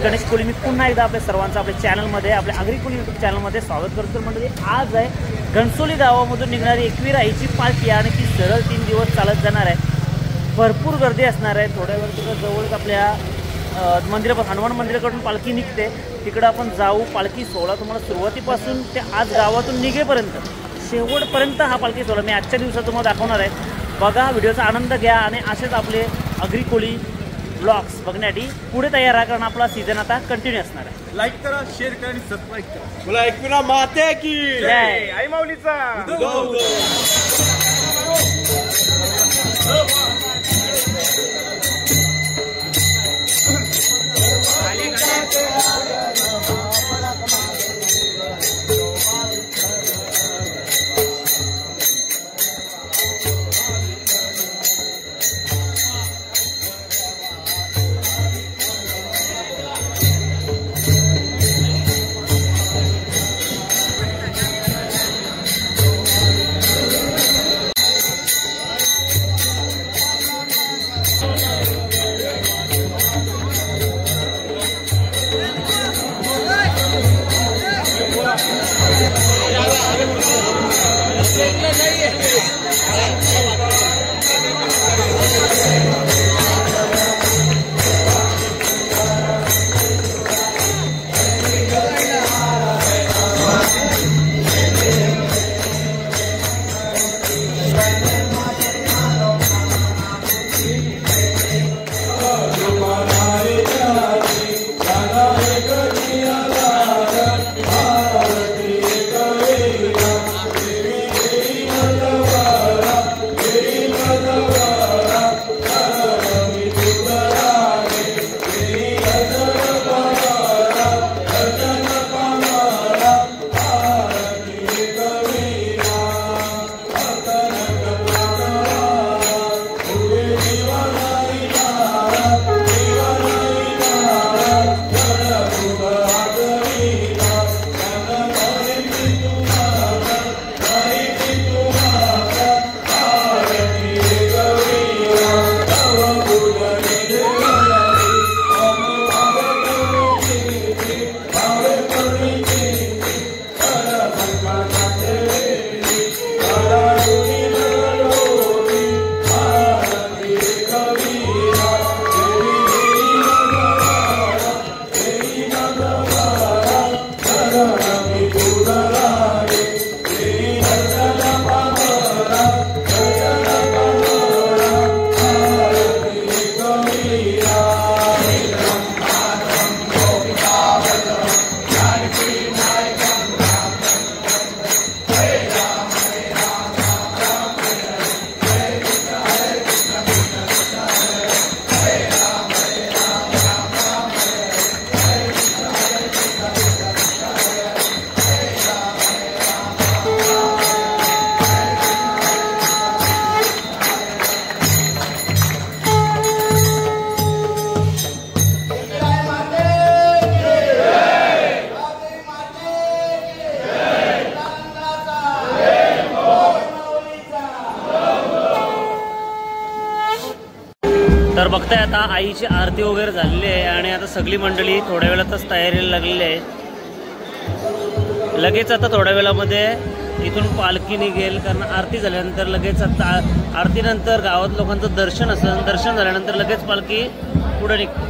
गणेश कोळी मी पुन्हा एकदा आपल्या सर्वांचं आपल्या चॅनलमध्ये आपल्या आगरी कोळी यूट्यूब चॅनलमध्ये स्वागत करतो। म्हणजे आज आहे घणसोली गावामधून निघणारी एकविराईची पालखी आणि ती सरळ 3 दिवस चालत जाणार आहे। भरपूर गर्दी असणार आहे। थोड्या वेळ तिकडं जवळच आपल्या मंदिरापासून हनुमान मंदिराकडून पालखी निघते, तिकडं आपण जाऊ। पालखी सोहळा तुम्हाला सुरुवातीपासून ते आज गावातून निघेपर्यंत शेवटपर्यंत हा पालखी सोहळा मी आजच्या दिवसात तुम्हाला दाखवणार आहे। बघा, व्हिडिओचा आनंद घ्या आणि असेच आपले आगरी कोळी ब्लॉग्स बघण्यासाठी पुढे तयार राहा, कारण आपला सीझन आता कंटिन्यू असणार आहे। लाईक करा, शेअर करा आणि सबस्क्राईब करा। बोला एकविरा माते की जय, आई माऊलीचा तर बघताय आता आईची आरती वगैरे झालेली आहे आणि आता सगळी मंडळी थोड्या वेळातच तयारीला लागलेली आहे। लगेच आता थोड्या वेळामध्ये इथून पालखी निघेल, कारण आरती झाल्यानंतर लगेच आता आरतीनंतर गावात लोकांचं दर्शन असेल, दर्शन झाल्यानंतर लगेच पालखी पुढे निघते।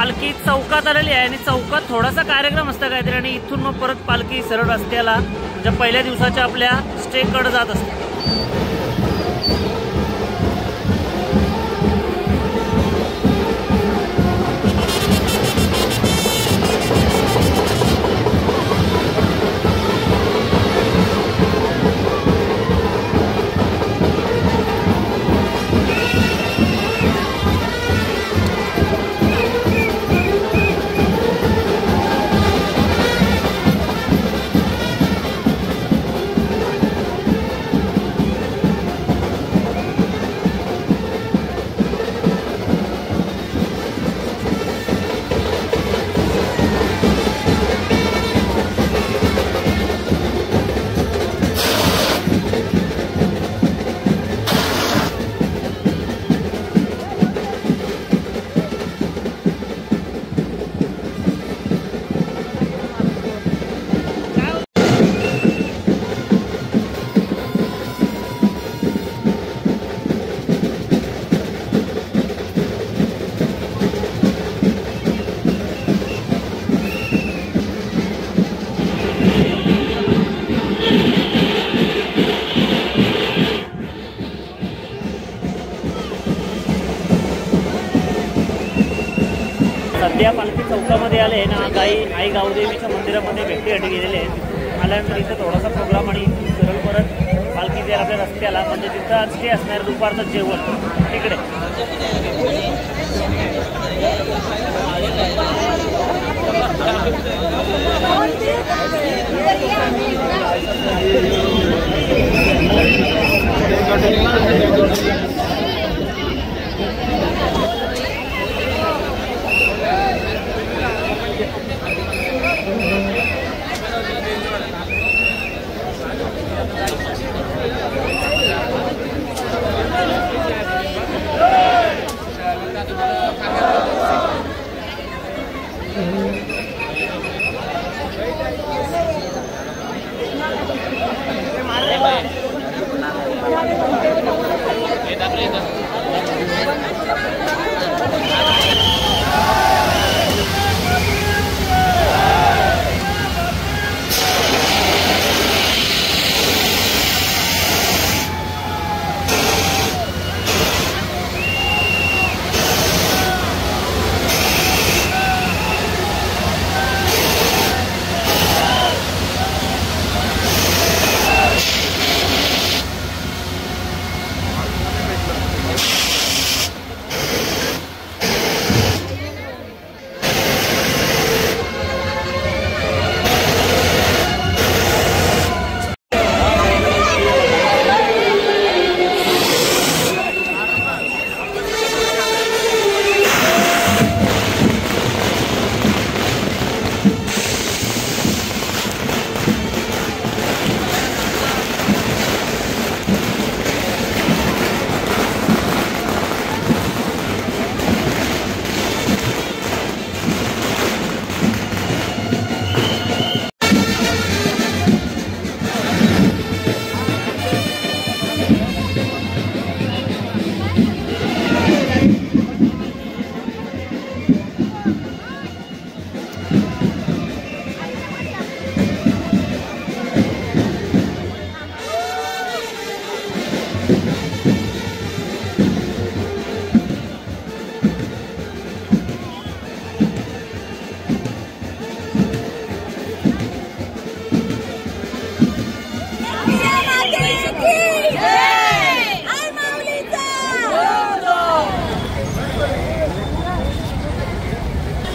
पालखी चौकात आलेली आहे आणि चौकात थोडासा कार्यक्रम असता काहीतरी आणि इथून मग परत पालखी सरळ रस्त्याला म्हणजे पहिल्या दिवसाच्या आपल्या स्टेकडे जात असते. सध्या पालखी चौकामध्ये आले ना, आई गावदेवीच्या मंदिरामध्ये भेटीसाठी गेलेले आहेत. आल्यानंतर इथं थोडासा प्रोग्राम आणि सरळ परत पालखी जाईल आपल्या रस्त्याला, म्हणजे तिथं स्टे असणार दुपारचं जेवण तिकडे.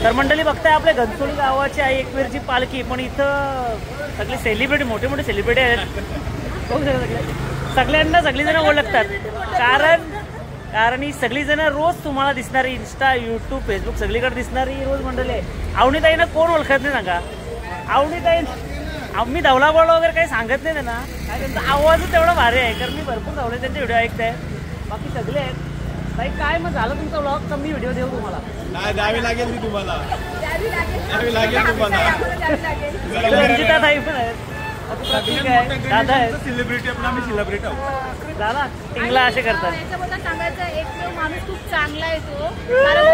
तर मंडळी बघताय आपल्या घनसोली गावाची आई एकवीरची पालखी, पण इथं सगळे सेलिब्रिटी मोठे मोठे सेलिब्रिटी आहेत. सगळ्यांना सगळीजण ओळखतात, कारण ही सगळीजण रोज तुम्हाला दिसणारी इंस्टा, यूट्यूब, फेसबुक सगळीकडे दिसणारी रोज मंडळी आहे. अवनीताईंना कोण ओळखत नाही सांगा. अवनीताई आम्ही धवलाबळ वगैरे काही सांगत नाही त्यांना, काय त्यांचा आवाजच तेवढा भारी आहे, कारण मी भरपूर धावले त्यांचे व्हिडिओ ऐकताय. बाकी सगळे आहेत. ताई काय मग झालं तुमचा व्लॉग, कमी व्हिडिओ देऊ तुम्हाला? नाही द्यावी लागेल तुम्हाला, द्यावी लागेल तुम्हाला. रंजिता ताई पण आहेत, दादा आहेत, सेलिब्रिटी आपला, मी सेलिब्रिटी आहोत. दादा टिंगला असे करतात. सांगायचं एक माणूस खूप चांगला आहे तो, कारण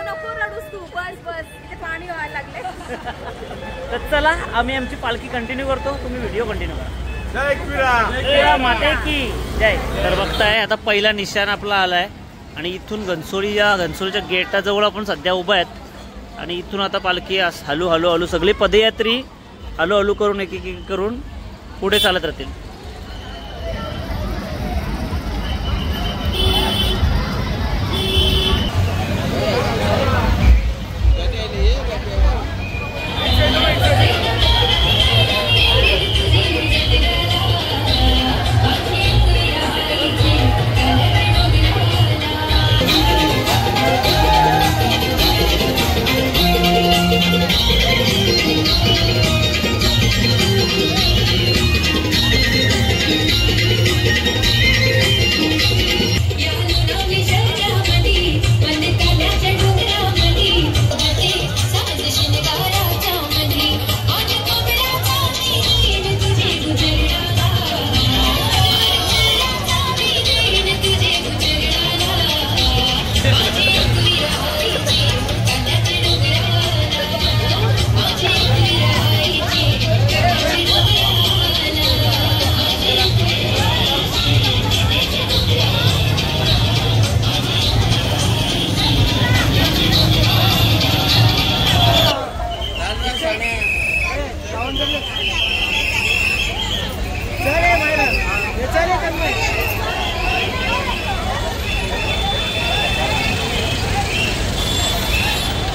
नको रडूस तू बस बस इथे पाणी व्हायला लागले. तर चला आम्ही आमची पालखी कंटिन्यू करतो, तुम्ही व्हिडिओ कंटिन्यू करा. जय एकविरा. एकविरा माते की जय. तर बघताय आता पहिला निशाण आपला आलाय आणि इथून घनसोलीच्या गेटाजवळ आपण सध्या उभा आहेत आणि इथून आता पालखी हळू सगळे पदयात्री हळू करून एक करून पुढे चालत राहतील.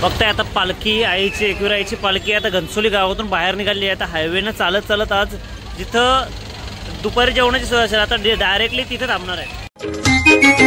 बघताय आता पालखी एकविरा आईची पालखी आता घनसोली गावातून बाहेर निघाली आहे. आता हायवेनं चालत आज जिथं दुपारी जेवणाची सोय असेल आता डायरेक्टली तिथे थांबणार आहे.